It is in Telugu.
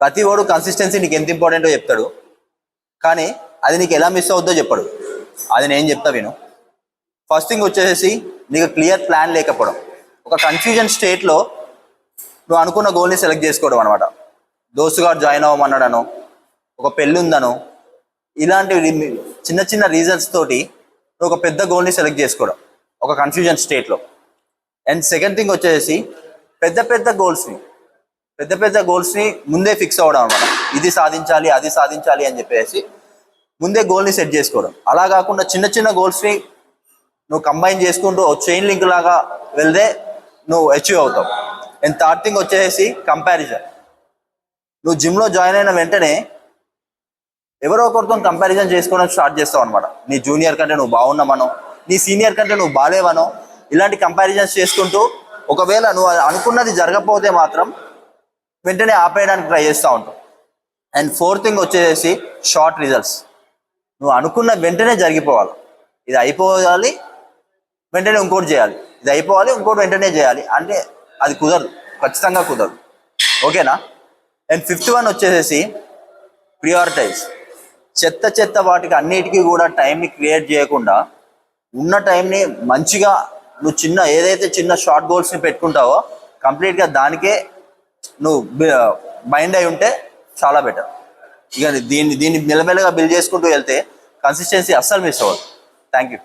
ప్రతి వాడు కన్సిస్టెన్సీ నీకు ఎంత ఇంపార్టెంటో చెప్తాడు, కానీ అది నీకు ఎలా మిస్ అవుద్దో చెప్పడు. అది నేను చెప్తా విను. ఫస్ట్ థింగ్ వచ్చేసి నీకు క్లియర్ ప్లాన్ లేకపోవడం. ఒక కన్ఫ్యూజన్ స్టేట్లో నువ్వు అనుకున్న గోల్ని సెలెక్ట్ చేసుకోవడం అనమాట. దోస్తుగాడు జాయిన్ అవ్వమన్నాడనో, ఒక పెళ్ళి ఉందనో, ఇలాంటి చిన్న చిన్న రీజన్స్ తోటి నువ్వు ఒక పెద్ద గోల్ని సెలెక్ట్ చేసుకోవడం ఒక కన్ఫ్యూజన్ స్టేట్లో. అండ్ సెకండ్ థింగ్ వచ్చేసి పెద్ద పెద్ద గోల్స్ని ముందే ఫిక్స్ అవ్వడం అనమాట. ఇది సాధించాలి, అది సాధించాలి అని చెప్పేసి ముందే గోల్ని సెట్ చేసుకోవడం. అలా కాకుండా చిన్న చిన్న గోల్స్ని నువ్వు కంబైన్ చేసుకుంటూ చైన్ లింక్ లాగా వెళ్తే నువ్వు అచీవ్ అవుతావు. అండ్ థర్డ్ థింగ్ వచ్చేసి కంపారిజన్. నువ్వు జిమ్లో జాయిన్ అయిన వెంటనే ఎవరో ఒకరితో కంపారిజన్ చేసుకోవడం స్టార్ట్ చేస్తావు అనమాట. నీ జూనియర్ కంటే నువ్వు బాగున్నామనో, నీ సీనియర్ కంటే నువ్వు బాగాలేవనో, ఇలాంటి కంపారిజన్స్ చేసుకుంటూ ఒకవేళ నువ్వు అనుకున్నది జరగకపోతే మాత్రం వెంటనే ఆపేయడానికి ట్రై చేస్తూ ఉంటావు. అండ్ ఫోర్త్ థింగ్ వచ్చేసి షార్ట్ రిజల్ట్స్. నువ్వు అనుకున్న వెంటనే జరిగిపోవాలి. ఇది అయిపోవాలి వెంటనే ఇంకోటి చేయాలి, ఇది అయిపోవాలి ఇంకోటి వెంటనే చేయాలి అంటే అది కుదరదు, ఖచ్చితంగా కుదరదు. ఓకేనా? అండ్ ఫిఫ్త్ వన్ వచ్చేసి ప్రియారిటైజ్. చెత్త వాటికి అన్నిటికీ కూడా టైంని క్రియేట్ చేయకుండా ఉన్న టైంని మంచిగా నువ్వు ఏదైతే చిన్న షార్ట్ గోల్స్ని పెట్టుకుంటావో కంప్లీట్గా దానికే నువ్వు మైండ్ అయి ఉంటే చాలా బెటర్. ఇక దీన్ని మెల్లమెల్లగా బిల్డ్ చేసుకుంటూ వెళ్తే కన్సిస్టెన్సీ అస్సలు మిస్ అవ్వదు. Thank you.